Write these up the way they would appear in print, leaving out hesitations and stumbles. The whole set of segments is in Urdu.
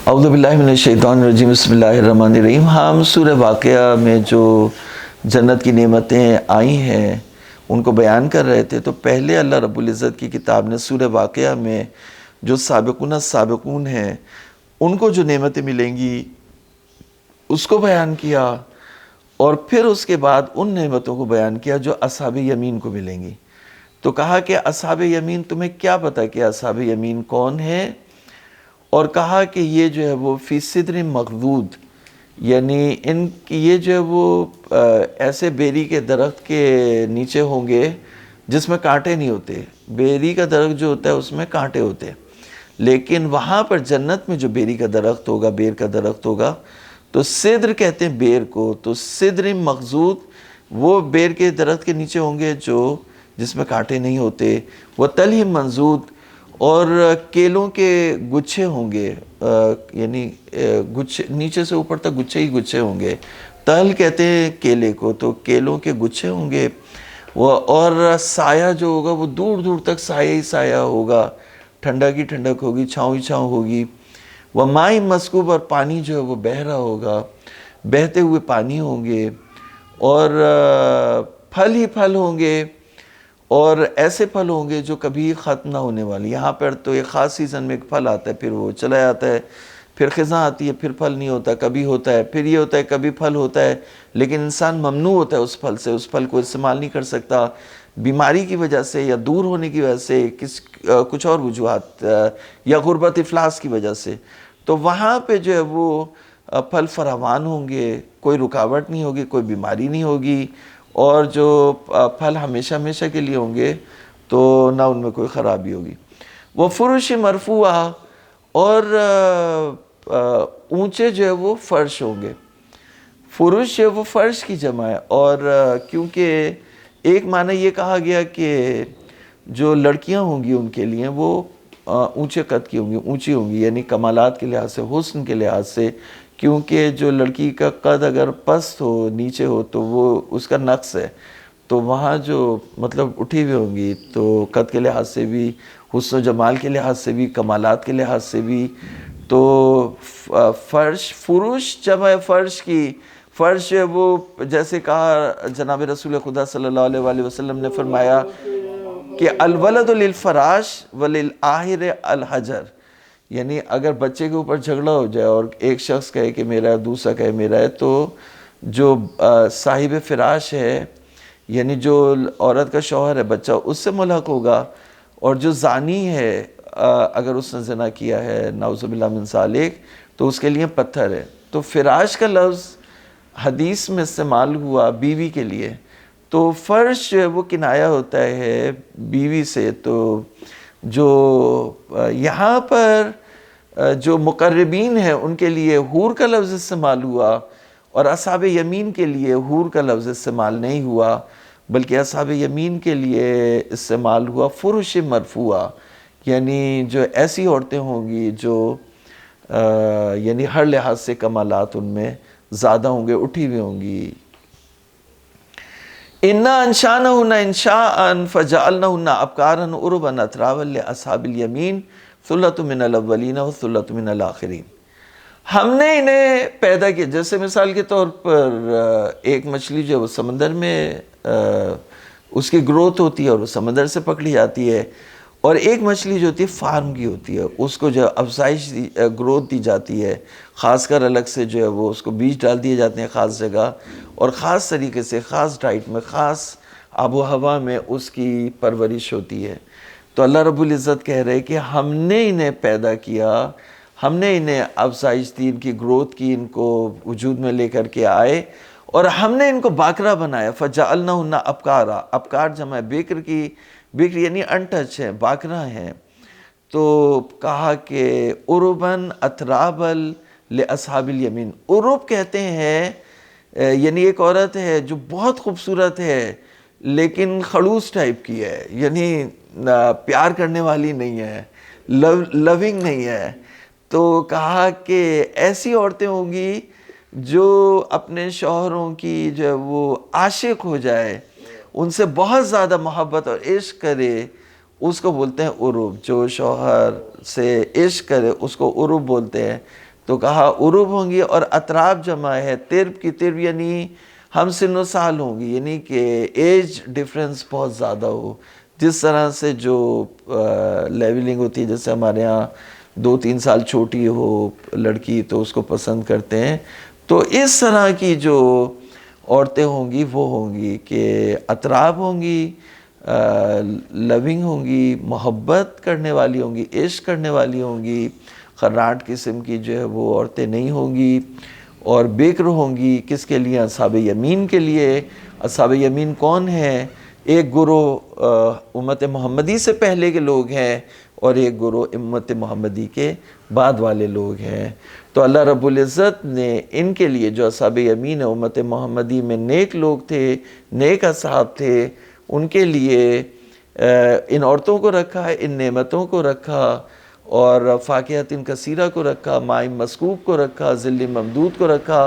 اعوذ باللہ من الشیطان الرجیم، بسم اللہ الرحمن الرحیم۔ ہم سورہ واقعہ میں جو جنت کی نعمتیں آئی ہیں ان کو بیان کر رہے تھے، تو پہلے اللہ رب العزت کی کتاب نے سورہ واقعہ میں جو سابقون ہیں ان کو جو نعمتیں ملیں گی اس کو بیان کیا، اور پھر اس کے بعد ان نعمتوں کو بیان کیا جو اصحاب یمین کو ملیں گی۔ تو کہا کہ اصحاب یمین تمہیں کیا پتہ کہ اصحاب یمین کون ہیں، اور کہا کہ یہ جو ہے وہ فی صدر مخضود، یعنی ان کی یہ جو ہے وہ ایسے بیری کے درخت کے نیچے ہوں گے جس میں کانٹے نہیں ہوتے۔ بیری کا درخت جو ہوتا ہے اس میں کانٹے ہوتے ہیں، لیکن وہاں پر جنت میں جو بیری کا درخت ہوگا، بیر کا درخت ہوگا، تو صدر کہتے ہیں بیر کو، تو صدر مخضود وہ بیر کے درخت کے نیچے ہوں گے جو جس میں کانٹے نہیں ہوتے۔ وہ طلح منضود، اور کیلوں کے گچھے ہوں گے، یعنی گچھے نیچے سے اوپر تک گچھے ہی گچھے ہوں گے۔ تل کہتے ہیں کیلے کو، تو کیلوں کے گچھے ہوں گے۔ اور سایہ جو ہوگا وہ دور دور تک سایہ ہی سایہ ہوگا، ٹھنڈک ہی ٹھنڈک ہوگی، چھاؤں ہی چھاؤں ہوگی۔ وہ مائی مسکوب، اور پانی جو ہے وہ بہہ رہا ہوگا، بہتے ہوئے پانی ہوں گے۔ اور پھل ہی پھل ہوں گے، اور ایسے پھل ہوں گے جو کبھی ختم نہ ہونے والی۔ یہاں پر تو ایک خاص سیزن میں ایک پھل آتا ہے، پھر وہ چلا جاتا ہے، پھر خزاں آتی ہے، پھر پھل نہیں ہوتا، کبھی ہوتا ہے، پھر یہ ہوتا ہے، کبھی پھل ہوتا ہے، لیکن انسان ممنوع ہوتا ہے اس پھل سے، اس پھل کو استعمال نہیں کر سکتا بیماری کی وجہ سے، یا دور ہونے کی وجہ سے، کچھ اور وجوہات، یا غربت افلاس کی وجہ سے۔ تو وہاں پہ جو ہے وہ پھل فراوان ہوں گے، کوئی رکاوٹ نہیں ہوگی، کوئی بیماری نہیں ہوگی، اور جو پھل ہمیشہ ہمیشہ کے لیے ہوں گے تو نہ ان میں کوئی خرابی ہوگی۔ وہ فرش مرفوعہ، اور اونچے جو ہے وہ فرش ہوں گے۔ فرش ہے وہ فرش کی جمع ہے، اور کیونکہ ایک معنی یہ کہا گیا کہ جو لڑکیاں ہوں گی ان کے لیے وہ اونچے قد کی ہوں گی، اونچی ہوں گی، یعنی کمالات کے لحاظ سے، حسن کے لحاظ سے، کیونکہ جو لڑکی کا قد اگر پست ہو، نیچے ہو، تو وہ اس کا نقص ہے، تو وہاں جو مطلب اٹھی ہوئی ہوں گی، تو قد کے لحاظ سے بھی، حسن و جمال کے لحاظ سے بھی، کمالات کے لحاظ سے بھی۔ تو فرش، فروش جمع فرش کی، فرش ہے وہ جیسے کہا جناب رسول خدا صلی اللہ علیہ وآلہ وسلم نے فرمایا کہ الولد للفراش وللآہر الحجر، یعنی اگر بچے کے اوپر جھگڑا ہو جائے اور ایک شخص کہے کہ میرا ہے، دوسرا کہے میرا ہے، تو جو صاحب فراش ہے، یعنی جو عورت کا شوہر ہے، بچہ اس سے ملحق ہوگا، اور جو زانی ہے اگر اس نے زنا کیا ہے، نعوذ باللہ من ذالک، تو اس کے لیے پتھر ہے۔ تو فراش کا لفظ حدیث میں استعمال ہوا بیوی کے لیے، تو فرش جو ہے وہ کنایا ہوتا ہے بیوی سے۔ تو جو یہاں پر جو مقربین ہیں ان کے لیے حور کا لفظ استعمال ہوا، اور اصحاب یمین کے لیے حور کا لفظ استعمال نہیں ہوا، بلکہ اصحاب یمین کے لیے استعمال ہوا فرش مرفوعہ، یعنی جو ایسی عورتیں ہوں گی جو یعنی ہر لحاظ سے کمالات ان میں زیادہ ہوں گے، اٹھی ہوئی ہوں گی۔ اِنَّا أَنشَأْنَاهُنَّ إِنشَاءً فَجَعَلْنَاهُنَّ أَبْكَارًا عُرُبًا أَتْرَابًا لِأَصْحَابِ الْيَمِينِ ثُلَّةٌ مِّنَ الْأَوَّلِينَ وَثُلَّةٌ مِّنَ الْآخِرِينَ۔ ہم نے انہیں پیدا کیا، جیسے مثال کے طور پر ایک مچھلی جو ہے وہ سمندر میں اس کی گروتھ ہوتی ہے اور وہ سمندر سے پکڑی جاتی ہے، اور ایک مچھلی جو ہوتی ہے فارم کی ہوتی ہے، اس کو جو افزائش گروتھ دی جاتی ہے، خاص کر الگ سے جو ہے وہ اس کو بیج ڈال دیے جاتے ہیں خاص جگہ، اور خاص طریقے سے، خاص ڈائٹ میں، خاص آب و ہوا میں اس کی پرورش ہوتی ہے۔ تو اللہ رب العزت کہہ رہے کہ ہم نے انہیں پیدا کیا، ہم نے انہیں افزائش دی، ان کی گروتھ کی، ان کو وجود میں لے کر کے آئے، اور ہم نے ان کو باکرا بنایا۔ فَجَعَلْنَاهُنَّ أَبْكَارًا، ابکار جمع بیکر کی، بیکر یعنی انٹچ ہے، باکرا ہیں۔ تو کہا کہ عُرُبًا أَتْرَابًا لِأَصْحَابِ الْيَمِينِ، عُرُب کہتے ہیں یعنی ایک عورت ہے جو بہت خوبصورت ہے لیکن خڑوس ٹائپ کی ہے، یعنی پیار کرنے والی نہیں ہے، لونگ نہیں ہے۔ تو کہا کہ ایسی عورتیں ہوں گی جو اپنے شوہروں کی جو ہے وہ عاشق ہو جائے، ان سے بہت زیادہ محبت اور عشق کرے، اس کو بولتے ہیں عروب۔ جو شوہر سے عشق کرے اس کو عروب بولتے ہیں۔ تو کہا عرب ہوں گی، اور اطراب جمع ہے ترب کی، ترب یعنی ہم سن و سال ہوں گی، یعنی کہ ایج ڈیفرنس بہت زیادہ ہو، جس طرح سے جو لیولنگ ہوتی ہے، جیسے ہمارے ہاں 2-3 سال چھوٹی ہو لڑکی تو اس کو پسند کرتے ہیں، تو اس طرح کی جو عورتیں ہوں گی وہ ہوں گی کہ اطراب ہوں گی، لونگ ہوں گی، محبت کرنے والی ہوں گی، عشق کرنے والی ہوں گی، خراٹ قسم کی جو ہے وہ عورتیں نہیں ہوں گی، اور بکر ہوں گی۔ کس کے لیے؟ اصحاب یمین کے لیے۔ اصحاب یمین کون ہیں؟ ایک گروہ امت محمدی سے پہلے کے لوگ ہیں، اور ایک گروہ امت محمدی کے بعد والے لوگ ہیں۔ تو اللہ رب العزت نے ان کے لیے جو اصحاب یمین امت محمدی میں نیک لوگ تھے، نیک اصحاب تھے، ان کے لیے ان عورتوں کو رکھا ہے، ان نعمتوں کو رکھا، اور فاکہۃ کثیرہ کو رکھا، ماء مسکوب کو رکھا، ظل ممدود کو رکھا،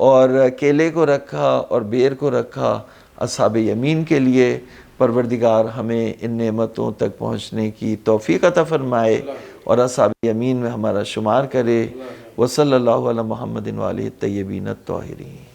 اور کیلے کو رکھا، اور بیر کو رکھا اصحاب یمین کے لیے۔ پروردگار ہمیں ان نعمتوں تک پہنچنے کی توفیق عطا فرمائے، اور اصحاب یمین میں ہمارا شمار کرے۔ وصلی اللہ علی محمد وآلہ الطیبین الطاہرین۔